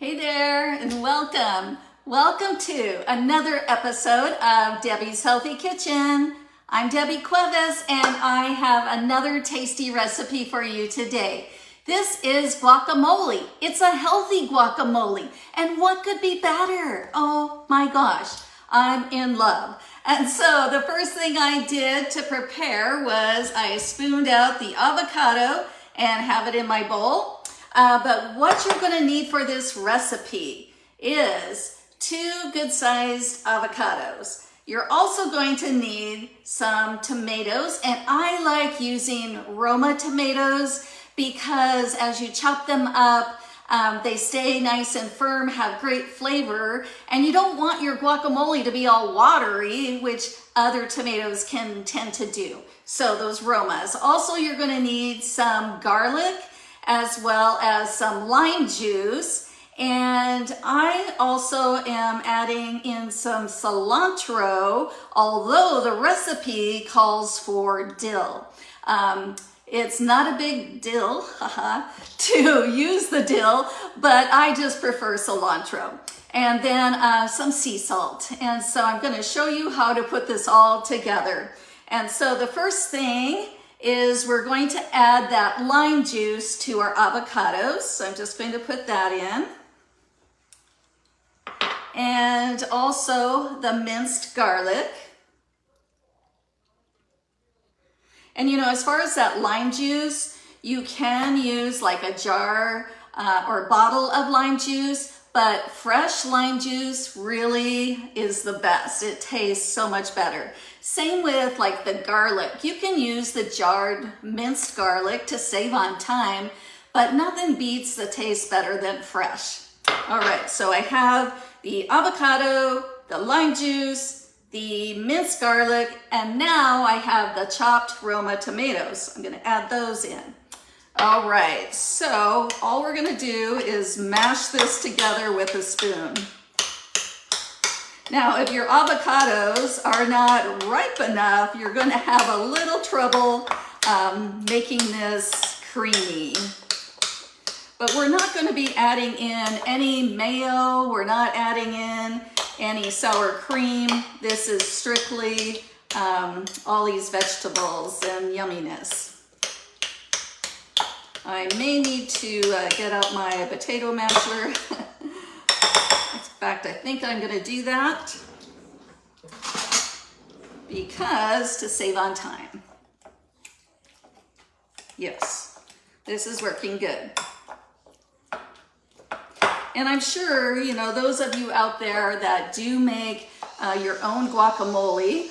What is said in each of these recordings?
Hey there and welcome. Welcome to another episode of Debbie's Healthy Kitchen. I'm Debbie Cloves and I have another tasty recipe for you today. This is guacamole. It's a healthy guacamole. And what could be better? Oh my gosh, I'm in love. And so the first thing I did to prepare was I spooned out the avocado and have it in my bowl. But what you're going to need for this recipe is 2 good-sized avocados. You're also going to need some tomatoes, and I like using Roma tomatoes because as you chop them up, they stay nice and firm, have great flavor, and you don't want your guacamole to be all watery, which other tomatoes can tend to do. So those Romas. Also, you're going to need some garlic, as well as some lime juice. And I also am adding in some cilantro, although the recipe calls for dill. It's not a big deal to use the dill, but I just prefer cilantro. And then some sea salt. And so I'm going to show you how to put this all together. And so the first thing is we're going to add that lime juice to our avocados. So I'm just going to put that in. And also the minced garlic. And you know, as far as that lime juice, you can use like a jar or a bottle of lime juice, but fresh lime juice really is the best. It tastes so much better. Same with like the garlic. You can use the jarred minced garlic to save on time, but nothing beats the taste better than fresh. All right, so I have the avocado, the lime juice, the minced garlic, and now I have the chopped Roma tomatoes. I'm gonna add those in. All right, so all we're gonna do is mash this together with a spoon. Now, if your avocados are not ripe enough, you're gonna have a little trouble making this creamy. But we're not gonna be adding in any mayo, we're not adding in any sour cream. This is strictly all these vegetables and yumminess. I may need to get out my potato masher. In fact, I think I'm going to do that because to save on time. Yes, this is working good. And I'm sure, you know, those of you out there that do make your own guacamole,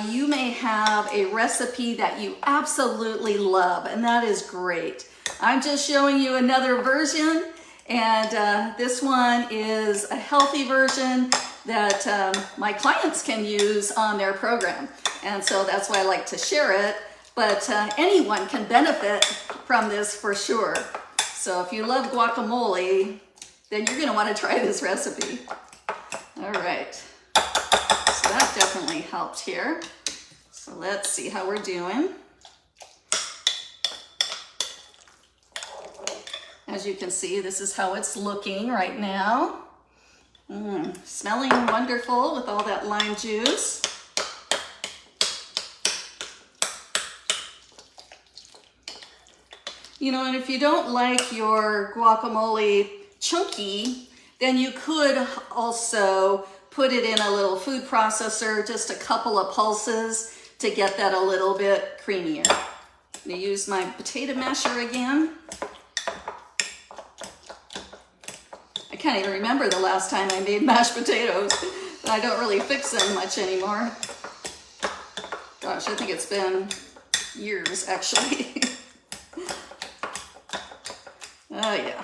you may have a recipe that you absolutely love, and that is great. I'm just showing you another version, and this one is a healthy version that my clients can use on their program. And so that's why I like to share it, but anyone can benefit from this for sure. So if you love guacamole, then you're gonna wanna try this recipe. All right, so that definitely helped here. So let's see how we're doing. As you can see, this is how it's looking right now. Smelling wonderful with all that lime juice. You know, and if you don't like your guacamole chunky, then you could also put it in a little food processor, just a couple of pulses to get that a little bit creamier. I'm gonna use my potato masher again. I can't even remember the last time I made mashed potatoes. I don't really fix them much anymore. Gosh, I think it's been years actually. Oh yeah.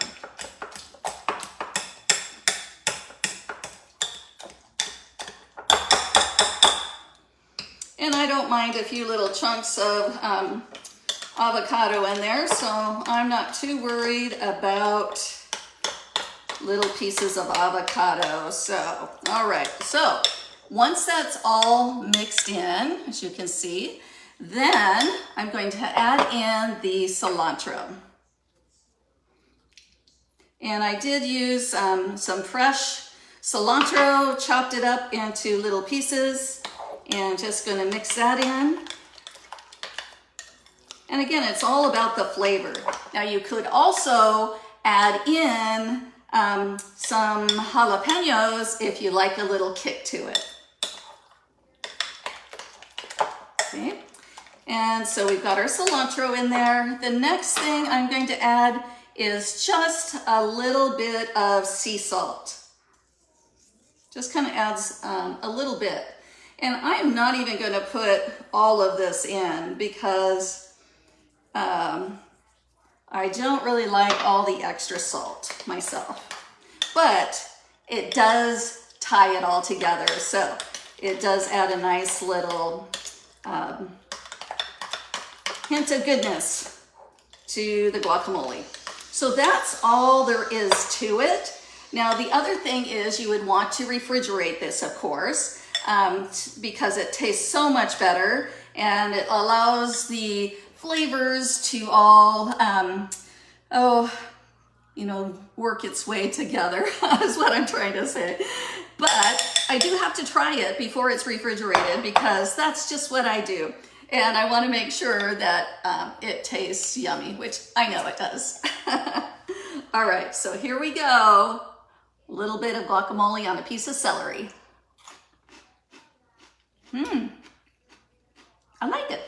And I don't mind a few little chunks of avocado in there, so I'm not too worried about little pieces of avocado. So, all right, so once that's all mixed in, as you can see, then I'm going to add in the cilantro. And I did use some fresh cilantro, chopped it up into little pieces, and just gonna mix that in. And again, it's all about the flavor. Now you could also add in some jalapenos if you like a little kick to it. Okay, and so we've got our cilantro in there. The next thing I'm going to add is just a little bit of sea salt. Just kind of adds a little bit. And I'm not even going to put all of this in because I don't really like all the extra salt myself. But it does tie it all together. So it does add a nice little hint of goodness to the guacamole. So that's all there is to it. Now the other thing is you would want to refrigerate this, of course, because it tastes so much better and it allows the flavors to all, work its way together is what I'm trying to say. But I do have to try it before it's refrigerated because that's just what I do. And I want to make sure that it tastes yummy, which I know it does. All right, so here we go. A little bit of guacamole on a piece of celery. I like it.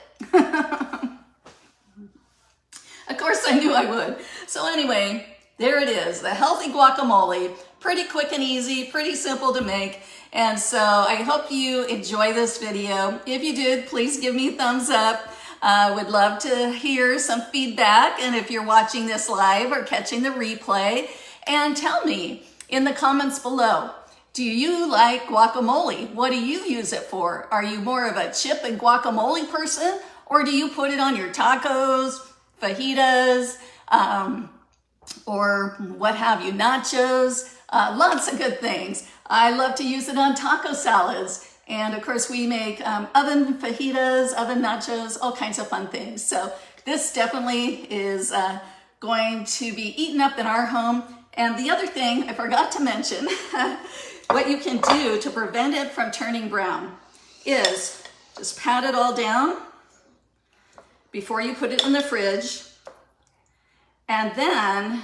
Of course I knew I would. So anyway, there it is, the healthy guacamole. Pretty quick and easy, pretty simple to make. And so I hope you enjoy this video. If you did, please give me a thumbs up. Would love to hear some feedback. And if you're watching this live or catching the replay, and tell me in the comments below, do you like guacamole? What do you use it for? Are you more of a chip and guacamole person? Or do you put it on your tacos, fajitas, or what have you, nachos? Lots of good things. I love to use it on taco salads. And of course we make oven fajitas, oven nachos, all kinds of fun things. So this definitely is going to be eaten up in our home. And the other thing I forgot to mention, what you can do to prevent it from turning brown is just pat it all down before you put it in the fridge. And then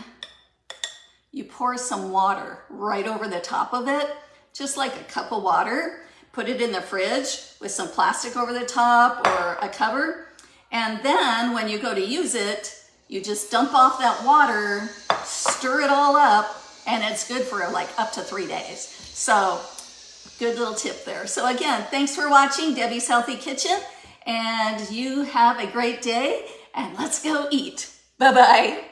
you pour some water right over the top of it, just like a cup of water. Put it in the fridge with some plastic over the top or a cover. And then when you go to use it, you just dump off that water, stir it all up, and it's good for like up to 3 days. So good little tip there. So again, thanks for watching Debbie's Healthy Kitchen, and you have a great day, and let's go eat. Bye-bye.